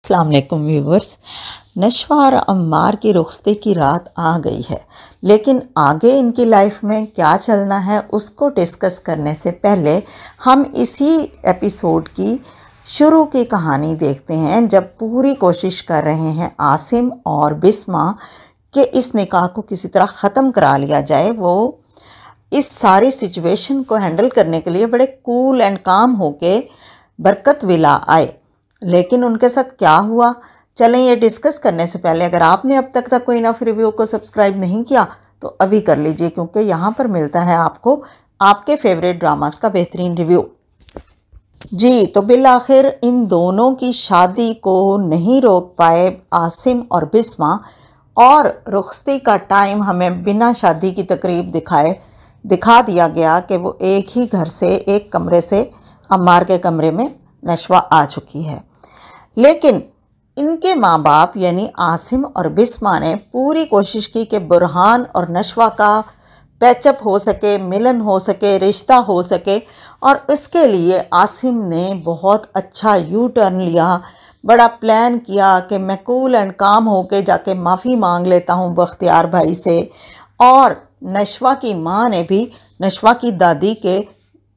अस्सलाम वालेकुम व्यूवर्स। नशवा और अम्मार की रुखसती की रात आ गई है, लेकिन आगे इनकी लाइफ में क्या चलना है उसको डिस्कस करने से पहले हम इसी एपिसोड की शुरू की कहानी देखते हैं, जब पूरी कोशिश कर रहे हैं आसिम और बिस्मा कि इस निकाह को किसी तरह ख़त्म करा लिया जाए। वो इस सारी सिचुएशन को हैंडल करने के लिए बड़े कूल एंड काम होके बरकत विला आए, लेकिन उनके साथ क्या हुआ चलें ये डिस्कस करने से पहले अगर आपने अब तक कोई इनफ रिव्यू को सब्सक्राइब नहीं किया तो अभी कर लीजिए, क्योंकि यहाँ पर मिलता है आपको आपके फेवरेट ड्रामास का बेहतरीन रिव्यू। जी तो बिल आखिर इन दोनों की शादी को नहीं रोक पाए आसिम और बिस्मा, और रुखसती का टाइम हमें बिना शादी की तकरीब दिखा दिया गया कि वो एक ही घर से एक कमरे से अम्मार के कमरे में नशवा आ चुकी है। लेकिन इनके माँ बाप यानी आसिम और बिस्मा ने पूरी कोशिश की कि बुरहान और नशवा का पैचअप हो सके, मिलन हो सके, रिश्ता हो सके, और इसके लिए आसिम ने बहुत अच्छा यू टर्न लिया, बड़ा प्लान किया कि मैं कूल एंड काम होके जाके माफ़ी मांग लेता हूँ बख्तियार भाई से। और नशवा की माँ ने भी नशवा की दादी के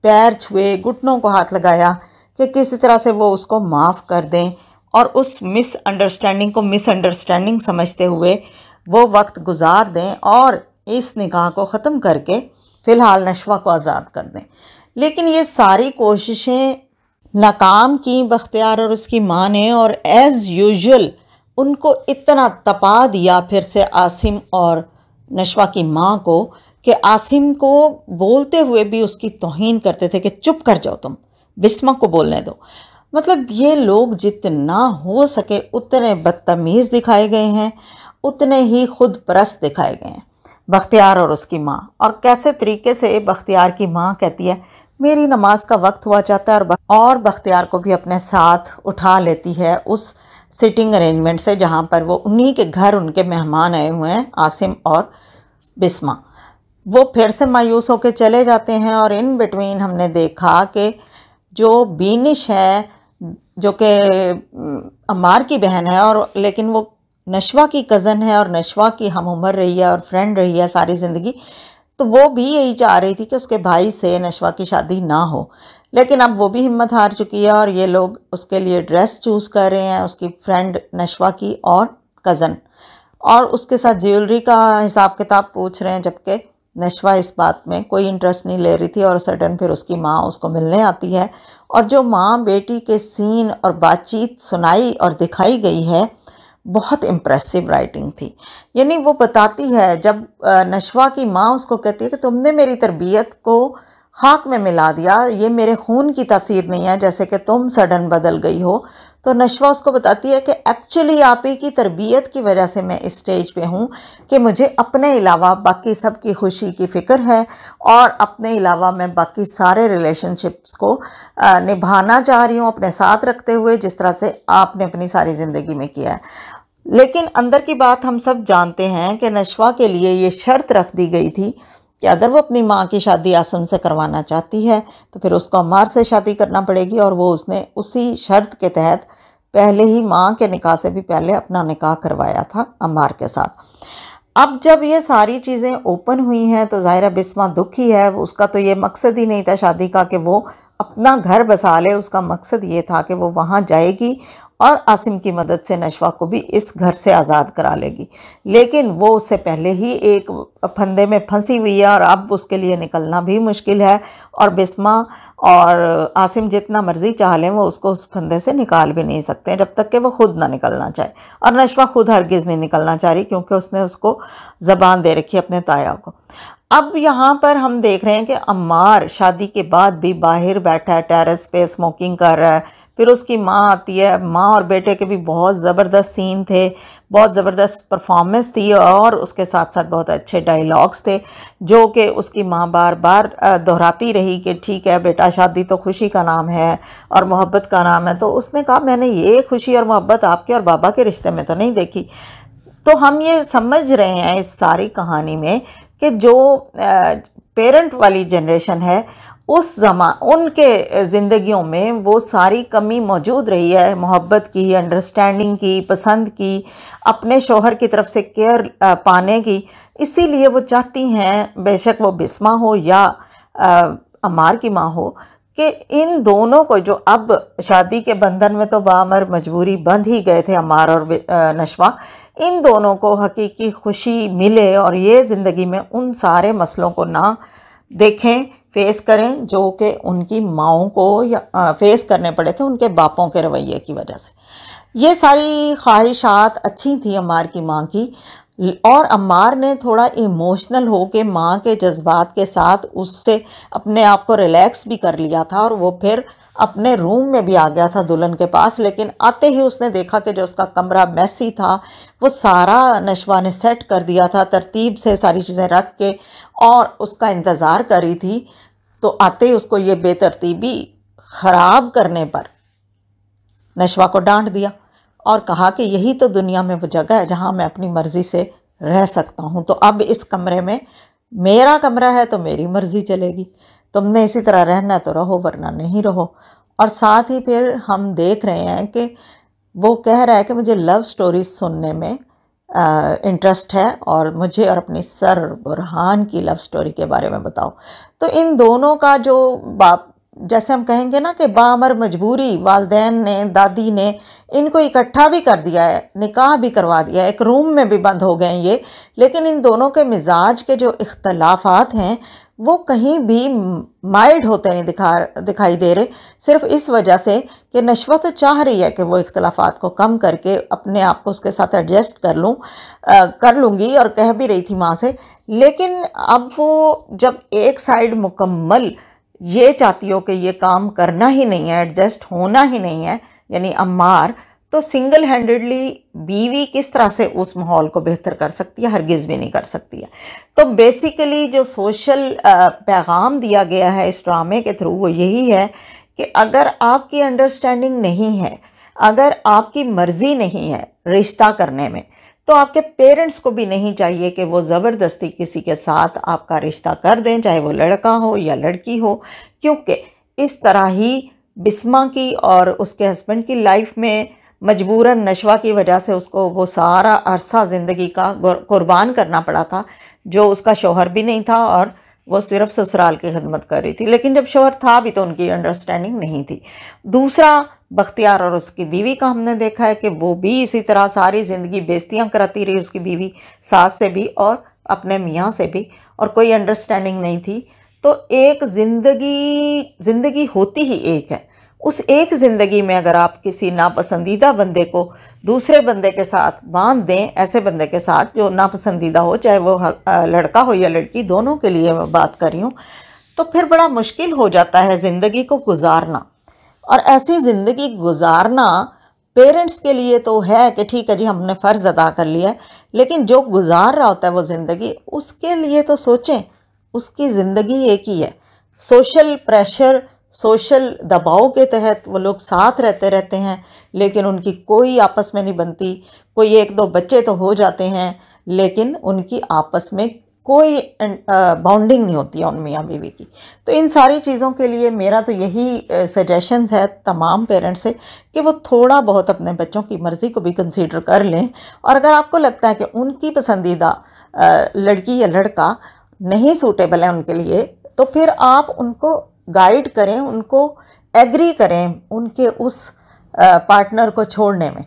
पैर छुए, घुटनों को हाथ लगाया कि किसी तरह से वो उसको माफ़ कर दें और उस मिसअंडरस्टैंडिंग को मिसअंडरस्टैंडिंग समझते हुए वो वक्त गुजार दें और इस निकाह को ख़त्म करके फ़िलहाल नशवा को आज़ाद कर दें। लेकिन ये सारी कोशिशें नाकाम की बख्तियार और उसकी माँ ने, और एज़ यूजुअल उनको इतना तपा दिया फिर से आसिम और नशवा की माँ को कि आसिम को बोलते हुए भी उसकी तौहीन करते थे कि चुप कर जाओ, तुम बिस्मा को बोलने दो। मतलब ये लोग जितना हो सके उतने बदतमीज़ दिखाए गए हैं, उतने ही खुद परस्त दिखाए गए हैं बख्तियार और उसकी माँ। और कैसे तरीके से बख्तियार की माँ कहती है मेरी नमाज का वक्त हुआ जाता है, और बख्तियार को भी अपने साथ उठा लेती है उस सिटिंग अरेंजमेंट से जहाँ पर वो उन्हीं के घर उनके मेहमान आए हुए हैं आसिम और बिस्मा। वो फिर से मायूस होकर चले जाते हैं, और इन बिटवीन हमने देखा कि जो बीनिश है जो कि अम्मार की बहन है, और लेकिन वो नशवा की कज़न है और नशवा की हम उम्र रही है और फ्रेंड रही है सारी ज़िंदगी, तो वो भी यही चाह रही थी कि उसके भाई से नशवा की शादी ना हो। लेकिन अब वो भी हिम्मत हार चुकी है और ये लोग उसके लिए ड्रेस चूज़ कर रहे हैं, उसकी फ्रेंड नशवा की और कज़न, और उसके साथ ज्वेलरी का हिसाब किताब पूछ रहे हैं, जबकि नशवा इस बात में कोई इंटरेस्ट नहीं ले रही थी। और सडन फिर उसकी माँ उसको मिलने आती है, और जो माँ बेटी के सीन और बातचीत सुनाई और दिखाई गई है बहुत इम्प्रेसिव राइटिंग थी। यानी वो बताती है, जब नशवा की माँ उसको कहती है कि तुमने मेरी तरबियत को खाक में मिला दिया, ये मेरे खून की तासीर नहीं है जैसे कि तुम सडन बदल गई हो, तो नशवा उसको बताती है कि एक्चुअली आप ही की तरबियत की वजह से मैं इस स्टेज पे हूँ कि मुझे अपने अलावा बाकी सब की खुशी की फ़िक्र है, और अपने अलावा मैं बाकी सारे रिलेशनशिप्स को निभाना चाह रही हूँ अपने साथ रखते हुए, जिस तरह से आपने अपनी सारी ज़िंदगी में किया है। लेकिन अंदर की बात हम सब जानते हैं कि नशवा के लिए ये शर्त रख दी गई थी कि अगर वो अपनी माँ की शादी आसिम से करवाना चाहती है तो फिर उसको अम्मार से शादी करना पड़ेगी, और वो उसने उसी शर्त के तहत पहले ही माँ के निकाह से भी पहले अपना निकाह करवाया था अम्मार के साथ। अब जब ये सारी चीज़ें ओपन हुई हैं तो ज़ाहिर है बिस्मा दुखी है। उसका तो ये मकसद ही नहीं था शादी का कि वो अपना घर बसा ले, उसका मकसद ये था कि वो वहाँ जाएगी और आसिम की मदद से नशवा को भी इस घर से आज़ाद करा लेगी। लेकिन वो उससे पहले ही एक फंदे में फंसी हुई है, और अब उसके लिए निकलना भी मुश्किल है, और बिस्मा और आसिम जितना मर्ज़ी चाह लें वो उसको उस फंदे से निकाल भी नहीं सकते जब तक कि वो खुद ना निकलना चाहे। और नशवा खुद हरगिज़ नहीं निकलना चाह रही, क्योंकि उसने उसको ज़बान दे रखी अपने ताया को। अब यहाँ पर हम देख रहे हैं कि अम्मार शादी के बाद भी बाहर बैठा है, टेरेस पे स्मोकिंग कर रहा है। फिर उसकी माँ आती है, माँ और बेटे के भी बहुत ज़बरदस्त सीन थे, बहुत ज़बरदस्त परफॉर्मेंस थी, और उसके साथ साथ बहुत अच्छे डायलॉग्स थे जो कि उसकी माँ बार बार दोहराती रही कि ठीक है बेटा, शादी तो खुशी का नाम है और मोहब्बत का नाम है। तो उसने कहा मैंने ये खुशी और मोहब्बत आपके और बाबा के रिश्ते में तो नहीं देखी। तो हम ये समझ रहे हैं इस सारी कहानी में कि जो पेरेंट वाली जनरेशन है उनके ज़िंदगियों में वो सारी कमी मौजूद रही है, मोहब्बत की, अंडरस्टैंडिंग की, पसंद की, अपने शौहर की तरफ से केयर पाने की। इसीलिए वो चाहती हैं, बेशक वो बिस्मा हो या अम्मार की माँ हो, कि इन दोनों को, जो अब शादी के बंधन में तो बामर मजबूरी बंध ही गए थे अम्मार और नशवा, इन दोनों को हकीकी खुशी मिले और ये ज़िंदगी में उन सारे मसलों को ना देखें, फेस करें जो कि उनकी माओं को या फेस करने पड़े थे उनके बापों के रवैये की वजह से। ये सारी ख्वाहिशात अच्छी थी अम्मार की माँ की, और अम्मार ने थोड़ा इमोशनल हो के माँ के जज्बात के साथ उससे अपने आप को रिलैक्स भी कर लिया था, और वो फिर अपने रूम में भी आ गया था दुल्हन के पास। लेकिन आते ही उसने देखा कि जो उसका कमरा मैसी था वो सारा नशवा ने सेट कर दिया था, तरतीब से सारी चीज़ें रख के, और उसका इंतज़ार कर रही थी। तो आते ही उसको ये बेतरतीबी ख़राब करने पर नशवा को डांट दिया और कहा कि यही तो दुनिया में वो जगह है जहाँ मैं अपनी मर्ज़ी से रह सकता हूँ। तो अब इस कमरे में मेरा कमरा है तो मेरी मर्ज़ी चलेगी, तुमने इसी तरह रहना तो रहो वरना नहीं रहो। और साथ ही फिर हम देख रहे हैं कि वो कह रहा है कि मुझे लव स्टोरीज सुनने में इंटरेस्ट है और मुझे और अपनी सर बुरहान की लव स्टोरी के बारे में बताओ। तो इन दोनों का जो बाप, जैसे हम कहेंगे ना कि बामर मजबूरी, वालदैन ने, दादी ने इनको इकट्ठा भी कर दिया है, निकाह भी करवा दिया है, एक रूम में भी बंद हो गए ये। लेकिन इन दोनों के मिजाज के जो इख्तलाफात हैं वो कहीं भी माइल्ड होते नहीं दिखाई दे रहे, सिर्फ इस वजह से कि नशवा तो चाह रही है कि वो इख्तलाफात को कम करके अपने आप को उसके साथ एडजस्ट कर लूँगी, और कह भी रही थी माँ से। लेकिन अब वो जब एक साइड मुकम्मल ये चाहती हो कि ये काम करना ही नहीं है, एडजस्ट होना ही नहीं है, यानी अम्मार, तो सिंगल हैंडेडली बीवी किस तरह से उस माहौल को बेहतर कर सकती है? हरगिज़ भी नहीं कर सकती है। तो बेसिकली जो सोशल पैगाम दिया गया है इस ड्रामे के थ्रू वो यही है कि अगर आपकी अंडरस्टैंडिंग नहीं है, अगर आपकी मर्ज़ी नहीं है रिश्ता करने में, तो आपके पेरेंट्स को भी नहीं चाहिए कि वो ज़बरदस्ती किसी के साथ आपका रिश्ता कर दें, चाहे वो लड़का हो या लड़की हो, क्योंकि इस तरह ही बिस्मा की और उसके हस्बैंड की लाइफ में मजबूरन नशवा की वजह से उसको वो सारा अरसा ज़िंदगी का कुर्बान करना पड़ा था, जो उसका शौहर भी नहीं था और वो सिर्फ ससुराल की खिदमत कर रही थी। लेकिन जब शौहर था भी तो उनकी अंडरस्टैंडिंग नहीं थी। दूसरा, बख्तियार और उसकी बीवी का हमने देखा है कि वो भी इसी तरह सारी ज़िंदगी बेइज्जतियाँ कराती रही, उसकी बीवी सास से भी और अपने मियाँ से भी, और कोई अंडरस्टैंडिंग नहीं थी। तो एक ज़िंदगी होती ही एक है, उस एक ज़िंदगी में अगर आप किसी नापसंदीदा बंदे को दूसरे बंदे के साथ बांध दें, ऐसे बंदे के साथ जो नापसंदीदा हो, चाहे वो लड़का हो या लड़की, दोनों के लिए मैं बात कर रही हूँ, तो फिर बड़ा मुश्किल हो जाता है ज़िंदगी को गुजारना। और ऐसी ज़िंदगी गुजारना पेरेंट्स के लिए तो है कि ठीक है जी हमने फ़र्ज़ अदा कर लिया है, लेकिन जो गुजार रहा होता है वो ज़िंदगी, उसके लिए तो सोचें, उसकी ज़िंदगी एक ही है। सोशल प्रेशर, सोशल दबाव के तहत वो लोग साथ रहते हैं, लेकिन उनकी कोई आपस में नहीं बनती। कोई एक दो बच्चे तो हो जाते हैं, लेकिन उनकी आपस में कोई बॉन्डिंग नहीं होती है उन मियाँ बीवी की। तो इन सारी चीज़ों के लिए मेरा तो यही सजेशंस है तमाम पेरेंट्स से कि वो थोड़ा बहुत अपने बच्चों की मर्ज़ी को भी कंसीडर कर लें, और अगर आपको लगता है कि उनकी पसंदीदा लड़की या लड़का नहीं सूटेबल है उनके लिए, तो फिर आप उनको गाइड करें, उनको एग्री करें उनके उस पार्टनर को छोड़ने में।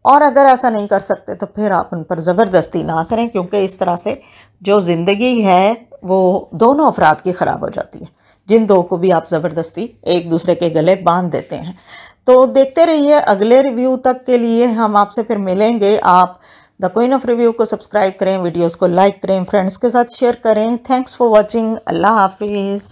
और अगर ऐसा नहीं कर सकते तो फिर आप उन पर ज़बरदस्ती ना करें, क्योंकि इस तरह से जो ज़िंदगी है वो दोनों अफराद की ख़राब हो जाती है, जिन दो को भी आप ज़बरदस्ती एक दूसरे के गले बांध देते हैं। तो देखते रहिए, अगले रिव्यू तक के लिए हम आपसे फिर मिलेंगे। आप द क्वीन ऑफ रिव्यू को सब्सक्राइब करें, वीडियोज़ को लाइक करें, फ्रेंड्स के साथ शेयर करें। Thanks for watching. अल्लाह हाफिज़।